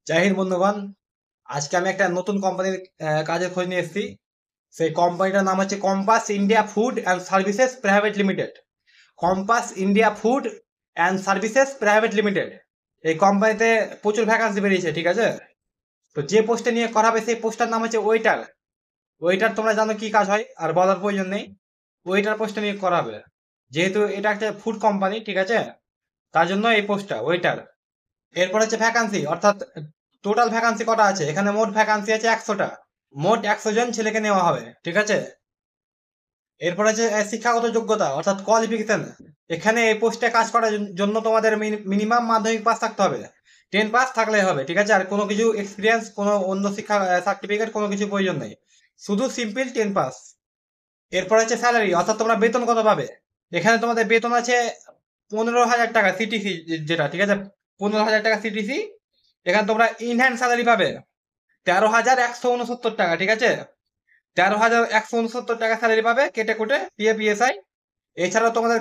জয় হিন্দ বন্ধুগণ। আজকে আমি একটা নতুন কোম্পানির কাজের খোঁজ নিয়ে এসেছি। সেই কোম্পানিটার নাম হচ্ছে compass India food and services private limited. Compass India food and services private limited. এই কোম্পানিতে প্রচুর ভ্যাকান্সি বেরিয়েছে, ঠিক আছে? তো যে পোস্টে নিয়ে করা হবে সেই পোস্টটার নাম হচ্ছে ওয়েটার। ওয়েটার তোমরা জানো কি কাজ হয়, আর বলার প্রয়োজন নেই। ওয়েটার পোস্টে নিয়ে করা হবে, যেহেতু এটা একটা ফুড কোম্পানি, ঠিক আছে? তার জন্য এই পোস্টটা ওয়েটার। এরপর হচ্ছে ভ্যাকান্সি, অর্থাৎ টোটাল ভ্যাকান্সি কটা আছে এখানে? মোট ভ্যাকান্সি আছে 100টা। মোট 100 জন ছেলেকে নেওয়া হবে, ঠিক আছে? এরপর আছে শিক্ষাগত যোগ্যতা অর্থাৎ কোয়ালিফিকেশন। এখানে এই পোস্টে কাজ করার জন্য তোমাদের মিনিমাম মাধ্যমিক পাস থাকতে হবে। 10 পাস থাকলে হবে, ঠিক আছে? আর কোনো কিছু এক্সপিরিয়েন্স, কোনো অন্য শিক্ষা সার্টিফিকেট, কোনো কিছু প্রয়োজন নেই। শুধু সিম্পল 10 পাস। এরপর আছে স্যালারি, অর্থাৎ তোমরা বেতন কত পাবে। এখানে তোমাদের বেতন আছে 15,000 টাকা সিটিসি, যেটা, ঠিক আছে? 15,000 টাকা সিটিসি। এখানে তোমরা ইন হ্যান্ড স্যালারি পাবে 13,169 টাকা, ঠিক আছে? 13,169 টাকা স্যালারি পাবে, কেটে কুটে পিএফ, এছাড়াও তোমাদের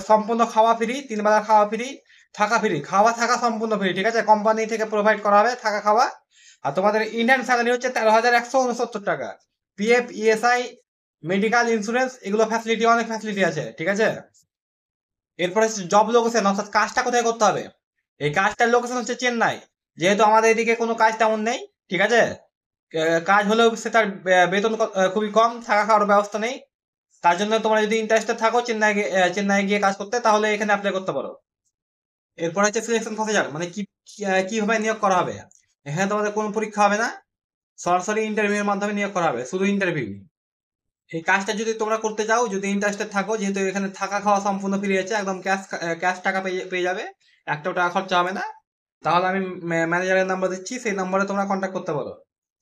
সম্পূর্ণ খাওয়া ফ্রি, 3 বেলা খাওয়া ফ্রি, থাকা ফ্রি, খাওয়া থাকা সম্পূর্ণ ফ্রি, ঠিক আছে? কোম্পানি থেকে প্রোভাইড করা হবে থাকা খাওয়া। আর তোমাদের ইন্ডিয়ান স্যালারি হচ্ছে 13,169 টাকা। পিএফ, মেডিকেল ইন্স্যুরেন্স, এগুলো ফ্যাসিলিটি, অনেক ফ্যাসিলিটি আছে, ঠিক আছে? এরপরে জব লোকেশন, অর্থাৎ কাজটা কোথায় করতে হবে। এই কাজটার লোকেশন হচ্ছে চেন্নাই। যেহেতু আমাদের এদিকে কোনো কাজ তেমন নেই, ঠিক আছে? কাজ হলেও সেটার বেতন খুবই কম, থাকা খাওয়ার ব্যবস্থা নেই। তার জন্য তোমরা যদি ইন্টারেস্টেড থাকো চেন্নাই গিয়ে কাজ করতে, তাহলে এখানে অ্যাপ্লাই করতে পারো। এরপর হচ্ছে সিলেকশন প্রসিজার, মানে কিভাবে নিয়োগ করা হবে। এখানে তোমাদের কোনো পরীক্ষা হবে না, সরাসরি ইন্টারভিউ এর মাধ্যমে নিয়োগ করা হবে, শুধু ইন্টারভিউ। এই কাজটা যদি তোমরা করতে চাও, যদি ইন্টারেস্টেড থাকো, যেহেতু এখানে থাকা খাওয়া সম্পূর্ণ ফ্রি আছে, একদম ক্যাশ ক্যাশ টাকা পেয়ে যাবে, একটাও টাকা খরচা হবে না। তাহলে আমি ম্যানেজারের নাম্বার দিচ্ছি, সেই নাম্বারে তোমরা কন্ট্যাক্ট করতে পারো।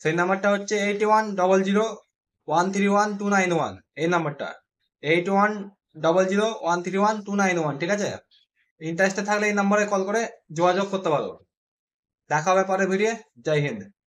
সেই নাম্বারটা হচ্ছে 81000131 এই নাম্বারটা। 81000131 ঠিক আছে? ইন্টারেস্টেড থাকলে এই নাম্বারে কল করে যোগাযোগ করতে পারো। দেখা হবে পরে ভিডিও। জয় হিন্দ।